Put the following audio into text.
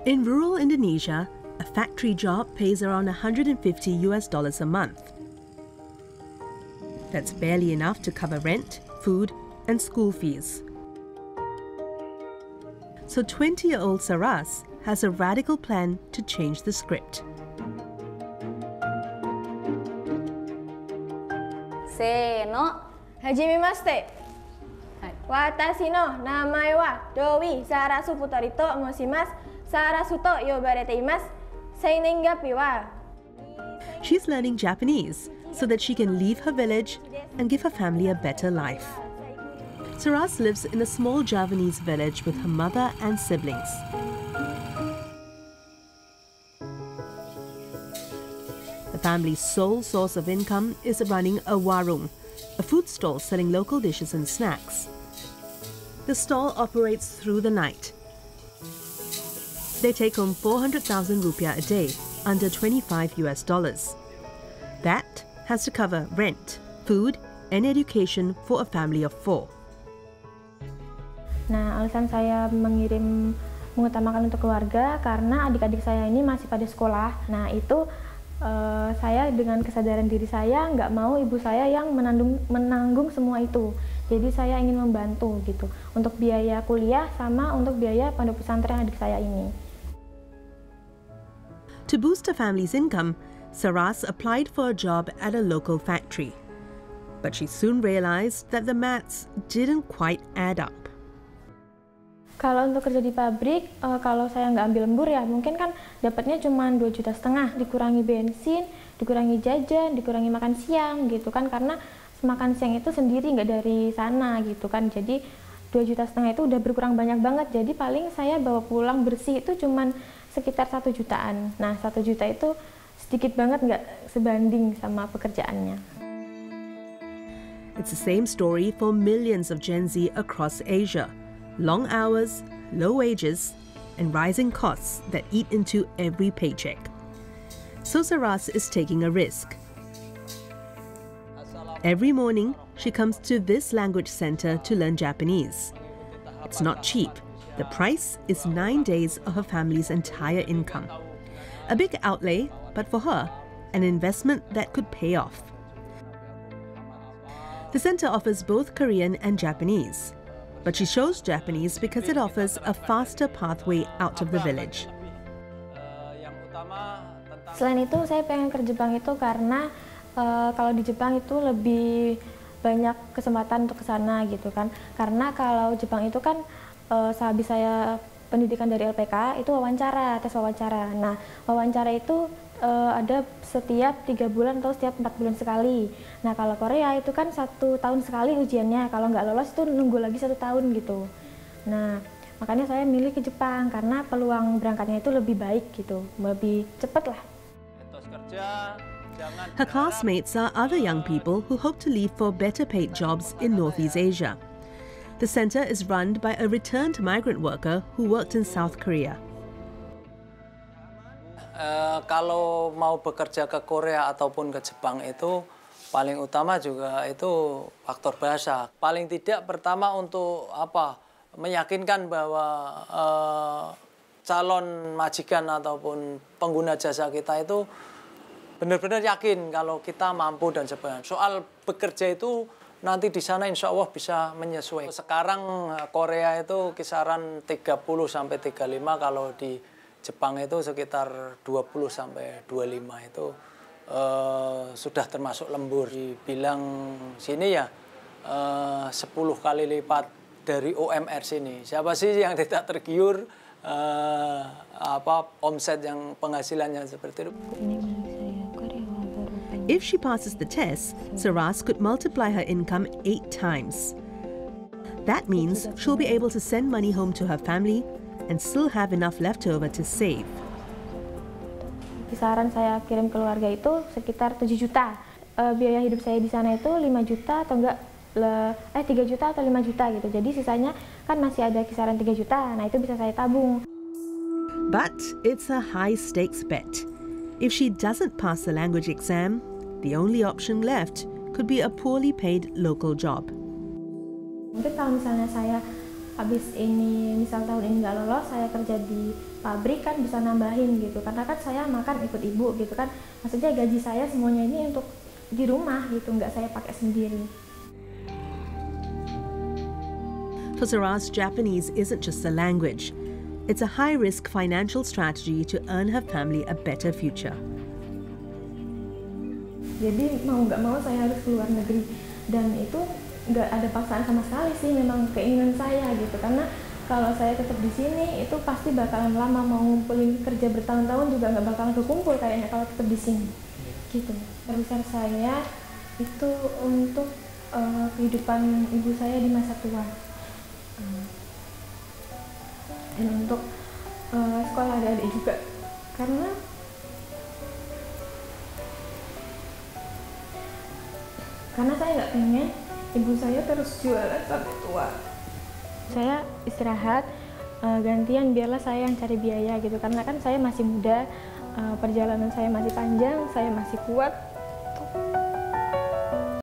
In rural Indonesia, a factory job pays around $150 a month. That's barely enough to cover rent, food, and school fees. So 20-year-old Saras has a radical plan to change the script. Se no Hajimemashite. Watashi no namae wa Doi Sarasu Futarito moshimasu. Sarasuto yobarete imasu. Seinengapi wa. She's learning Japanese so that she can leave her village and give her family a better life. Saras lives in a small Javanese village with her mother and siblings. The family's sole source of income is running a warung, a food stall selling local dishes and snacks. The stall operates through the night. They take home 400,000 rupiah a day, under $25. That has to cover rent, food, and education for a family of 4. Nah, alasan saya mengutamakan untuk keluarga karena adik-adik saya ini masih pada sekolah. Nah, itu saya dengan kesadaran diri saya nggak mau ibu saya yang menanggung semua itu. Jadi saya ingin membantu gitu untuk biaya kuliah sama untuk biaya pondok pesantren adik saya ini. To boost her family's income, Saras applied for a job at a local factory. But she soon realized that the maths didn't quite add up. Kalau untuk kerja di pabrik, kalau saya nggak ambil lembur ya mungkin kan dapatnya cuma 2,5 juta, dikurangi bensin, dikurangi jajan, dikurangi makan siang gitu kan, karena makan siang itu sendiri nggak dari sana gitu kan, jadi 2,5 juta itu udah berkurang banyak banget, jadi paling saya bawa pulang bersih itu cuma sekitar 1 jutaan. Nah 1 juta itu sedikit banget nggak sebanding sama pekerjaannya. It's the same story for millions of Gen Z across Asia. Long hours, low wages, and rising costs that eat into every paycheck. So Saras is taking a risk. Every morning, she comes to this language center to learn Japanese. It's not cheap. The price is 9 days of her family's entire income. A big outlay, but for her, an investment that could pay off. The center offers both Korean and Japanese. But she chose Japanese because it offers a faster pathway out of the village. Selain itu, saya pengen ke Jepang itu karena kalau di Jepang itu lebih banyak kesempatan untuk ke sana gitu kan. Karena kalau Jepang itu kan sehabis saya pendidikan dari LPK itu wawancara, tes wawancara. Nah, wawancara itu ada setiap 3 bulan atau setiap 4 bulan sekali. Nah kalau Korea itu kan 1 tahun sekali ujiannya, kalau nggak lolos itu nunggu lagi 1 tahun gitu. Nah makanya saya milih ke Jepang karena peluang berangkatnya itu lebih baik gitu, lebih cepat lah. Her classmates are other young people who hope to leave for better paid jobs in Northeast Asia. The center is run by a returned migrant worker who worked in South Korea. Kalau mau bekerja ke Korea ataupun ke Jepang itu paling utama juga itu faktor bahasa. Paling tidak pertama untuk meyakinkan bahwa calon majikan ataupun pengguna jasa kita itu benar-benar yakin kalau kita mampu dan sebagainya. Soal bekerja itu nanti di sana insya Allah bisa menyesuaikan. Sekarang Korea itu kisaran 30 sampai 35, kalau di Jepang itu sekitar 20 sampai 25 itu sudah termasuk lembur. Dibilang sini ya 10 kali lipat dari UMR sini. Siapa sih yang tidak tergiur omset yang penghasilannya seperti itu? If she passes the test, Saras could multiply her income 8 times. That means she'll be able to send money home to her family and still have enough left over to save. Kisaran saya kirim keluarga itu sekitar 7 juta. Biaya hidup saya di sana itu 5 juta atau enggak 3 juta atau 5 juta gitu. Jadi sisanya kan masih ada kisaran 3 juta. Nah, itu bisa saya tabung. But it's a high stakes bet. If she doesn't pass the language exam, the only option left could be a poorly paid local job. Mungkin kalau misalnya saya habis ini misal tahun ini nggak lolos, saya kerja di pabrik kan bisa nambahin gitu, karena kan saya makan ikut ibu gitu kan, maksudnya gaji saya semuanya ini untuk di rumah gitu, nggak saya pakai sendiri. For Saraz, Japanese isn't just a language. It's a high-risk financial strategy to earn her family a better future. Jadi mau nggak mau saya harus keluar negeri, dan itu nggak ada paksaan sama sekali sih, memang keinginan saya gitu, karena kalau saya tetap di sini itu pasti bakalan lama, mau ngumpulin kerja bertahun-tahun juga nggak bakalan kekumpul kayaknya kalau tetap di sini gitu. Terbesar saya itu untuk kehidupan ibu saya di masa tua, dan untuk sekolah adik-adik juga, karena saya nggak pengen ibu saya terus jualan sampai tua. Saya istirahat, gantian biarlah saya yang cari biaya gitu, karena kan saya masih muda, perjalanan saya masih panjang, saya masih kuat.